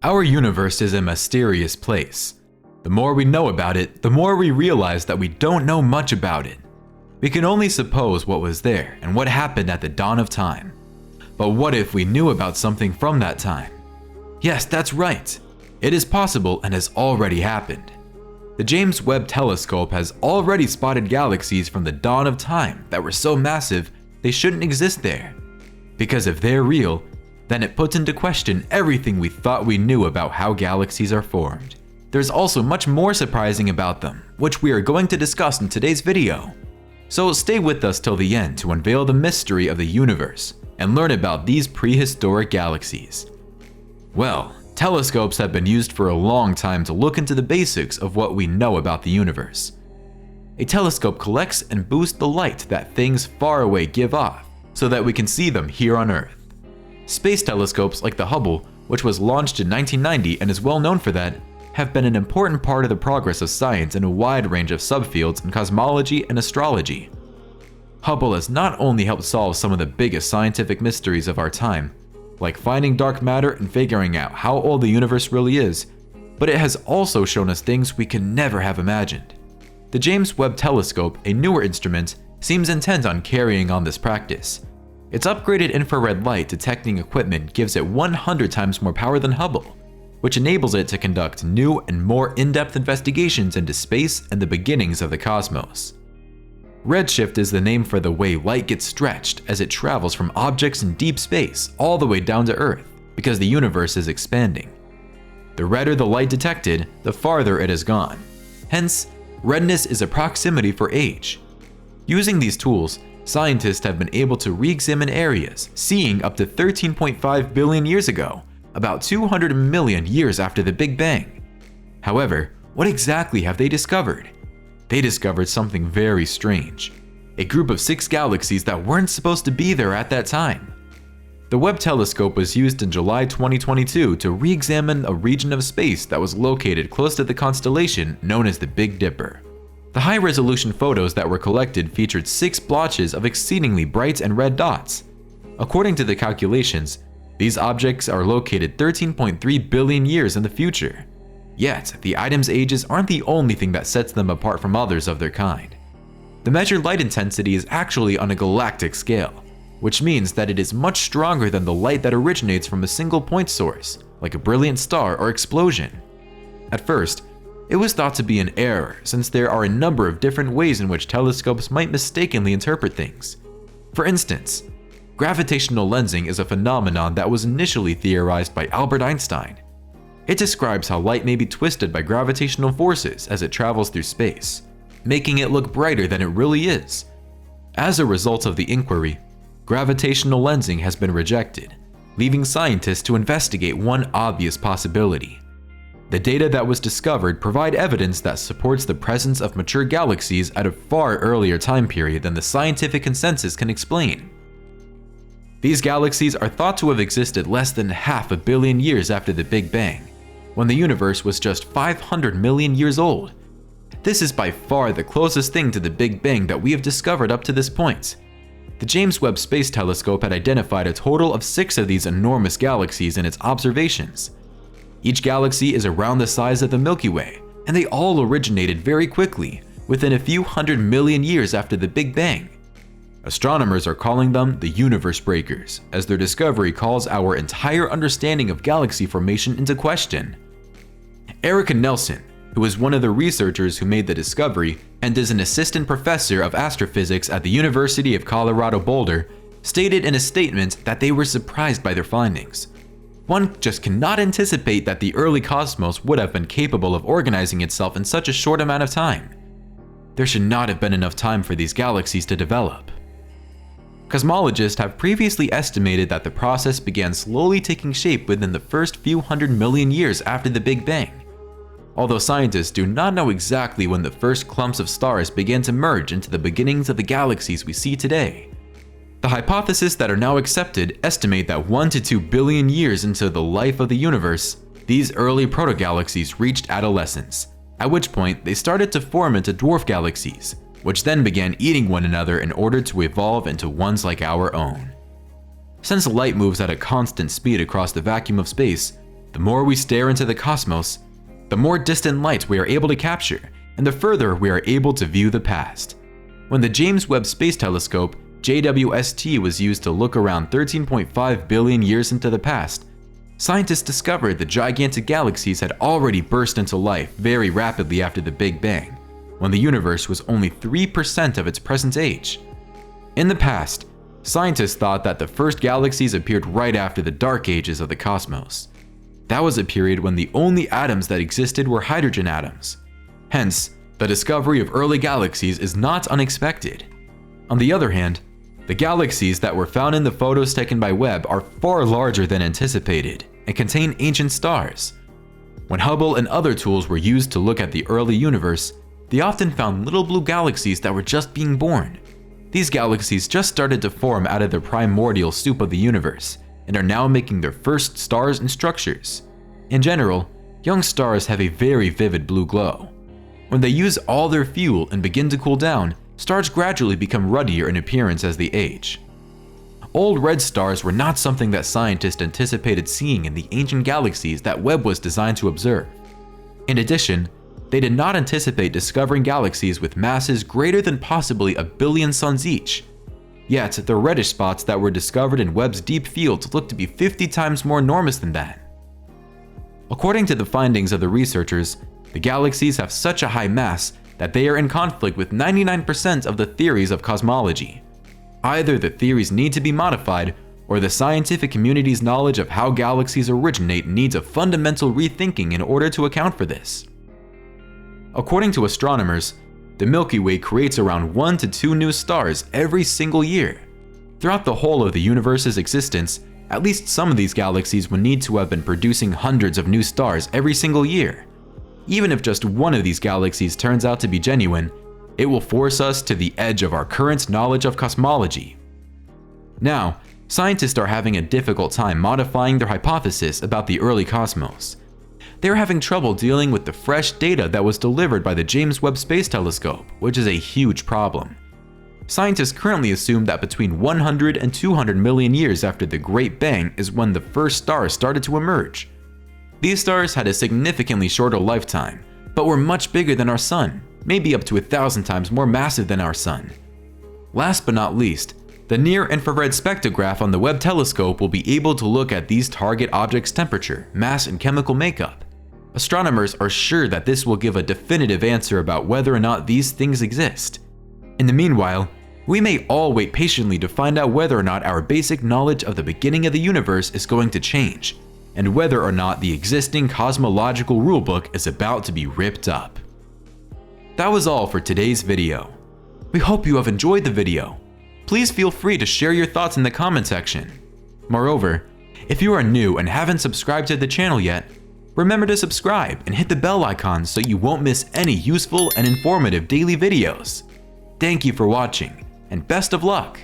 Our universe is a mysterious place. The more we know about it, the more we realize that we don't know much about it. We can only suppose what was there and what happened at the dawn of time. But what if we knew about something from that time? Yes, that's right. It is possible and has already happened. The James Webb Telescope has already spotted galaxies from the dawn of time that were so massive they shouldn't exist there. Because if they're real, then it puts into question everything we thought we knew about how galaxies are formed. There's also much more surprising about them, which we are going to discuss in today's video. So stay with us till the end to unveil the mystery of the universe and learn about these prehistoric galaxies. Well, telescopes have been used for a long time to look into the basics of what we know about the universe. A telescope collects and boosts the light that things far away give off so that we can see them here on Earth. Space telescopes like the Hubble, which was launched in 1990 and is well known for that, have been an important part of the progress of science in a wide range of subfields in cosmology and astrology. Hubble has not only helped solve some of the biggest scientific mysteries of our time, like finding dark matter and figuring out how old the universe really is, but it has also shown us things we could never have imagined. The James Webb Telescope, a newer instrument, seems intent on carrying on this practice. Its upgraded infrared light detecting equipment gives it 100 times more power than Hubble, which enables it to conduct new and more in-depth investigations into space and the beginnings of the cosmos. Redshift is the name for the way light gets stretched as it travels from objects in deep space all the way down to Earth, because the universe is expanding. The redder the light detected, the farther it has gone. Hence, redness is a proximity for age. Using these tools, scientists have been able to re-examine areas seeing up to 13.5 billion years ago, about 200 million years after the Big Bang. However, what exactly have they discovered? They discovered something very strange. A group of 6 galaxies that weren't supposed to be there at that time. The Webb telescope was used in July 2022 to re-examine a region of space that was located close to the constellation known as the Big Dipper. The high-resolution photos that were collected featured 6 blotches of exceedingly bright and red dots. According to the calculations, these objects are located 13.3 billion years in the future. Yet, the items' ages aren't the only thing that sets them apart from others of their kind. The measured light intensity is actually on a galactic scale, which means that it is much stronger than the light that originates from a single point source, like a brilliant star or explosion. At first, it was thought to be an error since there are a number of different ways in which telescopes might mistakenly interpret things. For instance, gravitational lensing is a phenomenon that was initially theorized by Albert Einstein. It describes how light may be twisted by gravitational forces as it travels through space, making it look brighter than it really is. As a result of the inquiry, gravitational lensing has been rejected, leaving scientists to investigate one obvious possibility. The data that was discovered provide evidence that supports the presence of mature galaxies at a far earlier time period than the scientific consensus can explain. These galaxies are thought to have existed less than 500 million years after the Big Bang, when the universe was just 500 million years old. This is by far the closest thing to the Big Bang that we have discovered up to this point. The James Webb Space Telescope had identified a total of 6 of these enormous galaxies in its observations. Each galaxy is around the size of the Milky Way, and they all originated very quickly, within a few 100 million years after the Big Bang. Astronomers are calling them the universe breakers, as their discovery calls our entire understanding of galaxy formation into question. Erica Nelson, who is one of the researchers who made the discovery and is an assistant professor of astrophysics at the University of Colorado Boulder, stated in a statement that they were surprised by their findings. One just cannot anticipate that the early cosmos would have been capable of organizing itself in such a short amount of time. There should not have been enough time for these galaxies to develop. Cosmologists have previously estimated that the process began slowly taking shape within the first few 100 million years after the Big Bang. Although scientists do not know exactly when the first clumps of stars began to merge into the beginnings of the galaxies we see today. The hypotheses that are now accepted estimate that 1 to 2 billion years into the life of the universe, these early protogalaxies reached adolescence, at which point they started to form into dwarf galaxies, which then began eating one another in order to evolve into ones like our own. Since light moves at a constant speed across the vacuum of space, The more we stare into the cosmos, the more distant light we are able to capture, and the further we are able to view the past. When the James Webb Space Telescope, JWST, was used to look around 13.5 billion years into the past, scientists discovered the gigantic galaxies had already burst into life very rapidly after the Big Bang, when the universe was only 3% of its present age. In the past, scientists thought that the first galaxies appeared right after the dark ages of the cosmos. That was a period when the only atoms that existed were hydrogen atoms. Hence, the discovery of early galaxies is not unexpected. On the other hand, the galaxies that were found in the photos taken by Webb are far larger than anticipated and contain ancient stars. When Hubble and other tools were used to look at the early universe, they often found little blue galaxies that were just being born. These galaxies just started to form out of the primordial soup of the universe and are now making their first stars and structures. In general, young stars have a very vivid blue glow. When they use all their fuel and begin to cool down, stars gradually become ruddier in appearance as they age. Old red stars were not something that scientists anticipated seeing in the ancient galaxies that Webb was designed to observe. In addition, they did not anticipate discovering galaxies with masses greater than possibly 1 billion suns each. Yet, the reddish spots that were discovered in Webb's deep fields looked to be 50 times more enormous than that. According to the findings of the researchers, the galaxies have such a high mass that they are in conflict with 99% of the theories of cosmology. Either the theories need to be modified, or the scientific community's knowledge of how galaxies originate needs a fundamental rethinking in order to account for this. According to astronomers, the Milky Way creates around 1 to 2 new stars every single year. Throughout the whole of the universe's existence, at least some of these galaxies would need to have been producing hundreds of new stars every single year. Even if just one of these galaxies turns out to be genuine, it will force us to the edge of our current knowledge of cosmology. Now, scientists are having a difficult time modifying their hypothesis about the early cosmos. They are having trouble dealing with the fresh data that was delivered by the James Webb Space Telescope, which is a huge problem. Scientists currently assume that between 100 and 200 million years after the Great Bang is when the first stars started to emerge. These stars had a significantly shorter lifetime, but were much bigger than our Sun, maybe up to 1,000 times more massive than our Sun. Last but not least, the near-infrared spectrograph on the Webb telescope will be able to look at these target objects' temperature, mass, and chemical makeup. Astronomers are sure that this will give a definitive answer about whether or not these things exist. In the meanwhile, we may all wait patiently to find out whether or not our basic knowledge of the beginning of the universe is going to change, and whether or not the existing cosmological rulebook is about to be ripped up. That was all for today's video. We hope you have enjoyed the video. Please feel free to share your thoughts in the comment section. Moreover, if you are new and haven't subscribed to the channel yet, remember to subscribe and hit the bell icon so you won't miss any useful and informative daily videos. Thank you for watching, and best of luck!